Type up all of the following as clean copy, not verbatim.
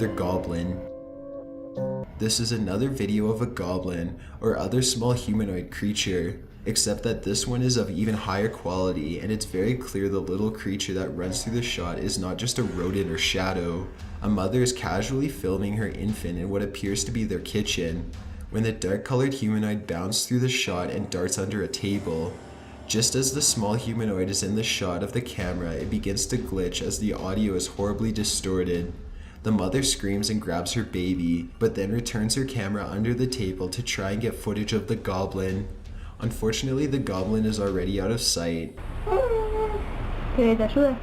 another goblin. This is another video of a goblin or other small humanoid creature, except that this one is of even higher quality, and it's very clear the little creature that runs through the shot is not just a rodent or shadow. A mother is casually filming her infant in what appears to be their kitchen, when the dark-colored humanoid bounds through the shot and darts under a table. Just as the small humanoid is in the shot of the camera, it begins to glitch as the audio is horribly distorted. The mother screams and grabs her baby, but then returns her camera under the table to try and get footage of the goblin. Unfortunately, the goblin is already out of sight. ¿Que te ayude?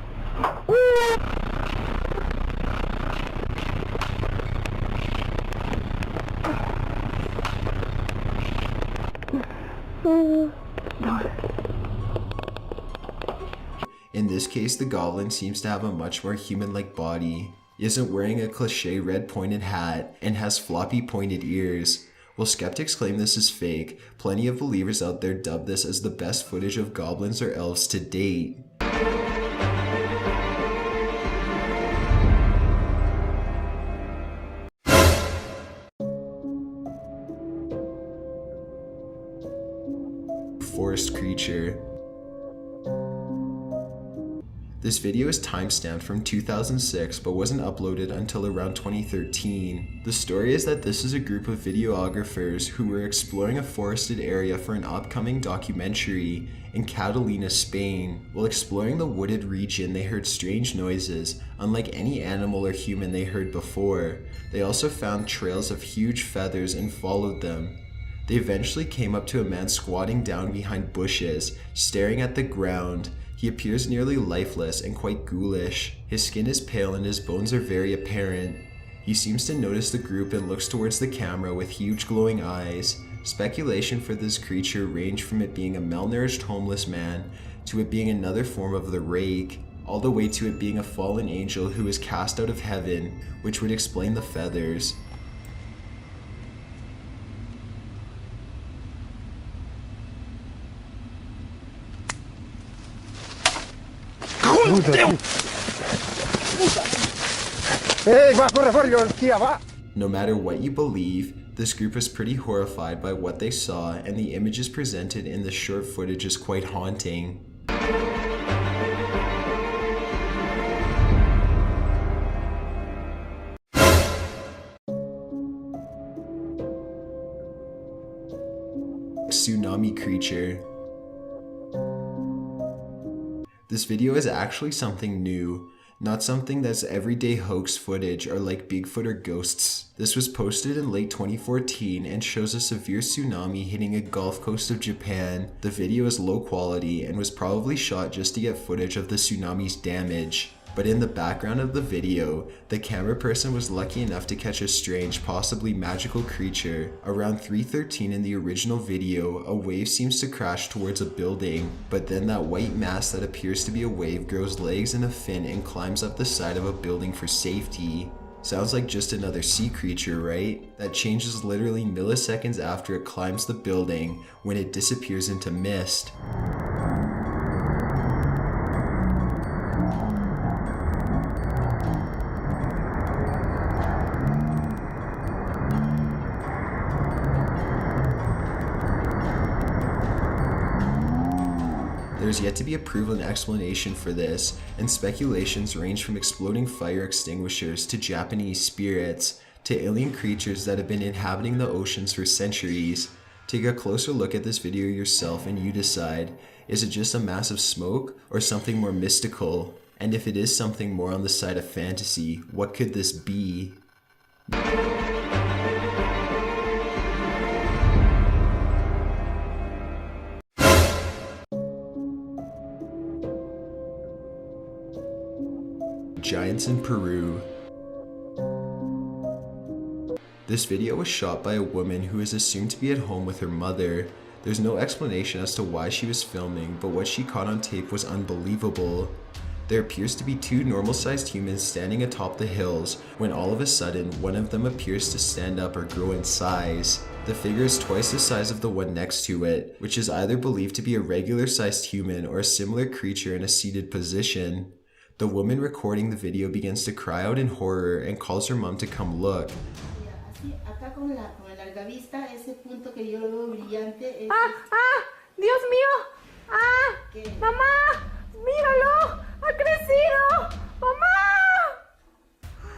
In this case, the goblin seems to have a much more human-like body. He isn't wearing a cliché red pointed hat and has floppy pointed ears. While skeptics claim this is fake, plenty of believers out there dub this as the best footage of goblins or elves to date. Forest creature. This video is timestamped from 2006 but wasn't uploaded until around 2013. The story is that this is a group of videographers who were exploring a forested area for an upcoming documentary in Catalina, Spain. While exploring the wooded region, they heard strange noises, unlike any animal or human they heard before. They also found trails of huge feathers and followed them. They eventually came up to a man squatting down behind bushes, staring at the ground. He appears nearly lifeless and quite ghoulish. His skin is pale and his bones are very apparent. He seems to notice the group and looks towards the camera with huge glowing eyes. Speculation for this creature ranged from it being a malnourished homeless man, to it being another form of the rake, all the way to it being a fallen angel who was cast out of heaven, which would explain the feathers. No matter what you believe, this group is pretty horrified by what they saw, and the images presented in this short footage is quite haunting. Tsunami creature. This video is actually something new, not something that's everyday hoax footage or like Bigfoot or ghosts. This was posted in late 2014 and shows a severe tsunami hitting a Gulf coast of Japan. The video is low quality and was probably shot just to get footage of the tsunami's damage. But in the background of the video, the camera person was lucky enough to catch a strange, possibly magical creature. Around 3:13 in the original video, a wave seems to crash towards a building, but then that white mass that appears to be a wave grows legs and a fin and climbs up the side of a building for safety. Sounds like just another sea creature, right? That changes literally milliseconds after it climbs the building, when it disappears into mist. There's yet to be a proven explanation for this, and speculations range from exploding fire extinguishers to Japanese spirits to alien creatures that have been inhabiting the oceans for centuries. Take a closer look at this video yourself and you decide, is it just a mass of smoke or something more mystical? And if it is something more on the side of fantasy, what could this be? Giants in Peru. This video was shot by a woman who is assumed to be at home with her mother. There's no explanation as to why she was filming, but what she caught on tape was unbelievable. There appears to be two normal-sized humans standing atop the hills, when all of a sudden, one of them appears to stand up or grow in size. The figure is twice the size of the one next to it, which is either believed to be a regular-sized human or a similar creature in a seated position. The woman recording the video begins to cry out in horror and calls her mom to come look. Así, acá con el largavista, ese punto que yo lo veo brillante es... Dios mío. ¿Qué? Mamá, míralo, ha crecido. Mamá,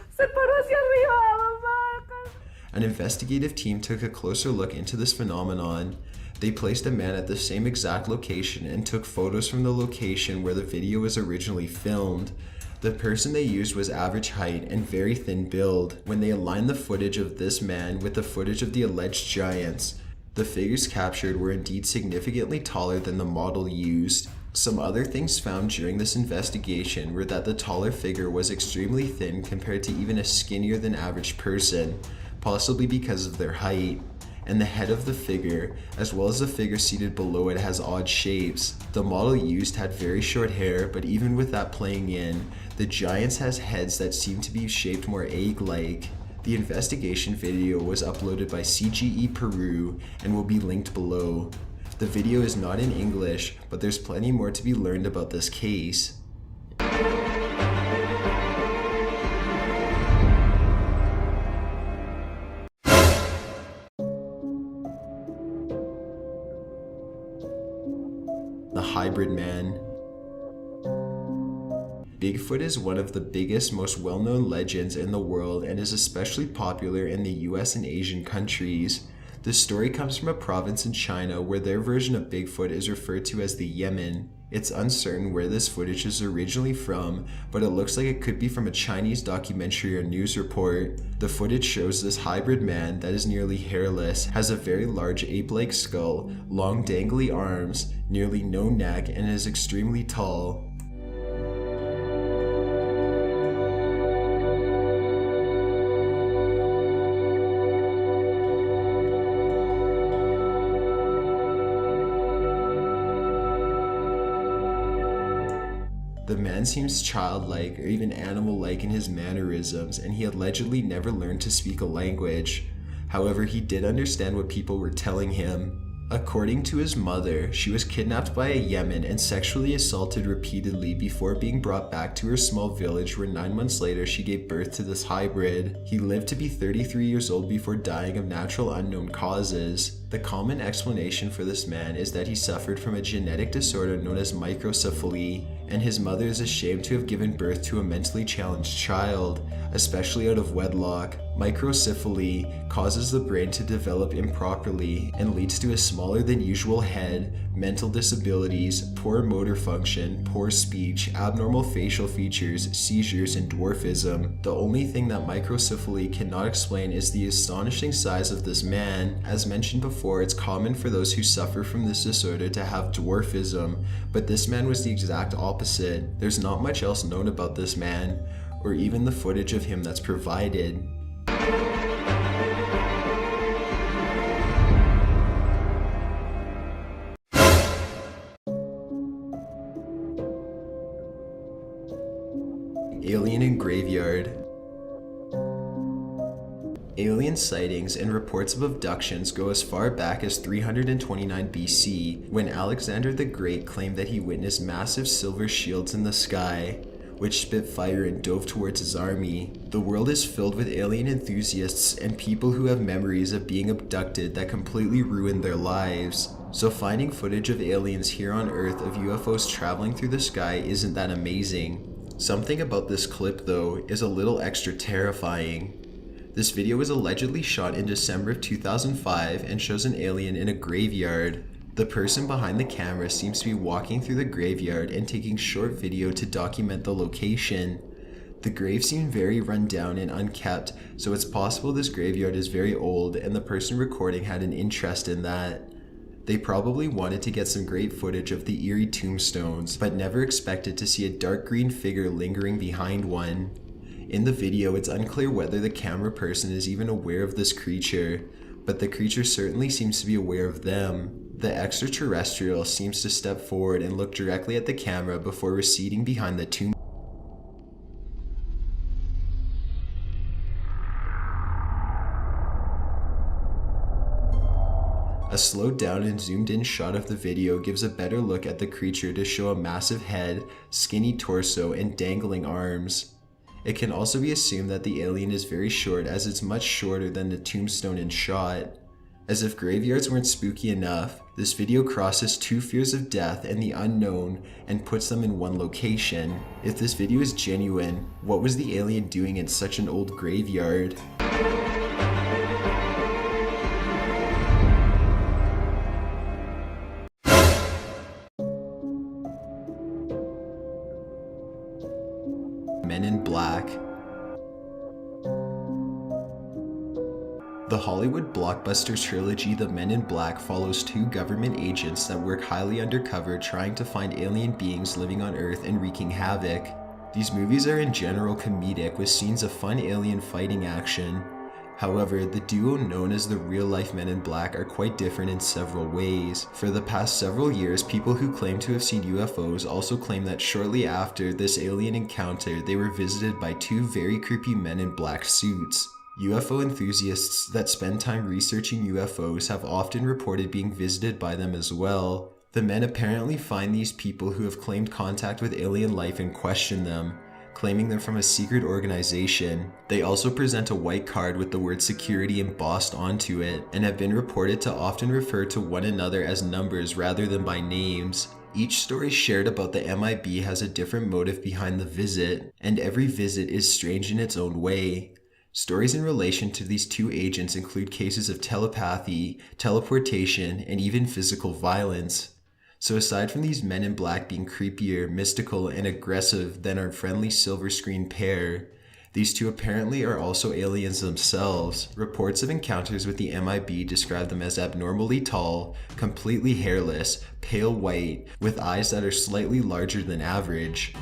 se paró hacia arriba, mamá. An investigative team took a closer look into this phenomenon. They placed a man at the same exact location and took photos from the location where the video was originally filmed. The person they used was average height and very thin build. When they aligned the footage of this man with the footage of the alleged giants, the figures captured were indeed significantly taller than the model used. Some other things found during this investigation were that the taller figure was extremely thin compared to even a skinnier than average person, possibly because of their height. And the head of the figure, as well as the figure seated below it, has odd shapes. The model used had very short hair, but even with that playing in, the giants has heads that seem to be shaped more egg-like. The investigation video was uploaded by CGE Peru and will be linked below. The video is not in English, but there's plenty more to be learned about this case. The hybrid man. Bigfoot is one of the biggest, most well-known legends in the world and is especially popular in the US and Asian countries. The story comes from a province in China where their version of Bigfoot is referred to as the Yemen. It's uncertain where this footage is originally from, but it looks like it could be from a Chinese documentary or news report. The footage shows this hybrid man that is nearly hairless, has a very large ape-like skull, long dangly arms, nearly no neck, and is extremely tall. The man seems childlike or even animal-like in his mannerisms, and he allegedly never learned to speak a language. However, he did understand what people were telling him. According to his mother, she was kidnapped by a Yemen and sexually assaulted repeatedly before being brought back to her small village where 9 months later she gave birth to this hybrid. He lived to be 33 years old before dying of natural unknown causes. The common explanation for this man is that he suffered from a genetic disorder known as microcephaly, and his mother is ashamed to have given birth to a mentally challenged child, especially out of wedlock. Microcephaly causes the brain to develop improperly and leads to a smaller than usual head, mental disabilities, poor motor function, poor speech, abnormal facial features, seizures, and dwarfism. The only thing that microcephaly cannot explain is the astonishing size of this man. As mentioned before, it's common for those who suffer from this disorder to have dwarfism, but this man was the exact opposite. There's not much else known about this man, or even the footage of him that's provided. Alien in graveyard. Alien sightings and reports of abductions go as far back as 329 BC, when Alexander the Great claimed that he witnessed massive silver shields in the sky, which spit fire and dove towards his army. The world is filled with alien enthusiasts and people who have memories of being abducted that completely ruined their lives. So finding footage of aliens here on Earth of UFOs traveling through the sky isn't that amazing. Something about this clip though is a little extra terrifying. This video was allegedly shot in December of 2005 and shows an alien in a graveyard. The person behind the camera seems to be walking through the graveyard and taking short video to document the location. The grave seemed very run down and unkept, so it's possible this graveyard is very old and the person recording had an interest in that. They probably wanted to get some great footage of the eerie tombstones, but never expected to see a dark green figure lingering behind one. In the video, it's unclear whether the camera person is even aware of this creature, but the creature certainly seems to be aware of them. The extraterrestrial seems to step forward and look directly at the camera before receding behind the tomb. A slowed down and zoomed in shot of the video gives a better look at the creature to show a massive head, skinny torso, and dangling arms. It can also be assumed that the alien is very short, as it's much shorter than the tombstone in shot. As if graveyards weren't spooky enough, this video crosses two fears of death and the unknown and puts them in one location. If this video is genuine, what was the alien doing in such an old graveyard? Men in Black. The Hollywood blockbuster trilogy The Men in Black follows two government agents that work highly undercover trying to find alien beings living on Earth and wreaking havoc. These movies are in general comedic with scenes of fun alien fighting action. However, the duo known as the real-life Men in Black are quite different in several ways. For the past several years, people who claim to have seen UFOs also claim that shortly after this alien encounter, they were visited by two very creepy men in black suits. UFO enthusiasts that spend time researching UFOs have often reported being visited by them as well. The men apparently find these people who have claimed contact with alien life and question them, claiming they're from a secret organization. They also present a white card with the word security embossed onto it, and have been reported to often refer to one another as numbers rather than by names. Each story shared about the MIB has a different motive behind the visit, and every visit is strange in its own way. Stories in relation to these two agents include cases of telepathy, teleportation, and even physical violence. So aside from these Men in Black being creepier, mystical, and aggressive than our friendly silver screen pair, these two apparently are also aliens themselves. Reports of encounters with the MIB describe them as abnormally tall, completely hairless, pale white, with eyes that are slightly larger than average.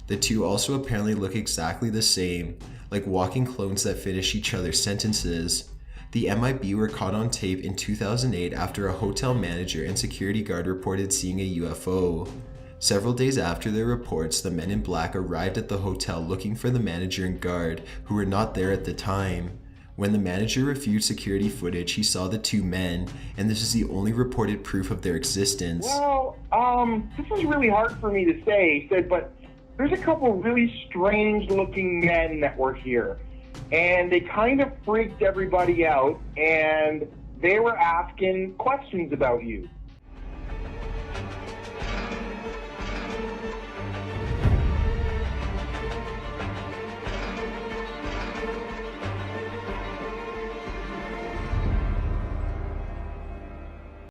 The two also apparently look exactly the same, like walking clones that finish each other's sentences. The MIB were caught on tape in 2008 after a hotel manager and security guard reported seeing a UFO. Several days after their reports, the Men in Black arrived at the hotel looking for the manager and guard, who were not there at the time. When the manager reviewed security footage, he saw the two men, and this is the only reported proof of their existence. Well, this is really hard for me to say, he said, but there's a couple really strange looking men that were here, and they kind of freaked everybody out, and they were asking questions about you.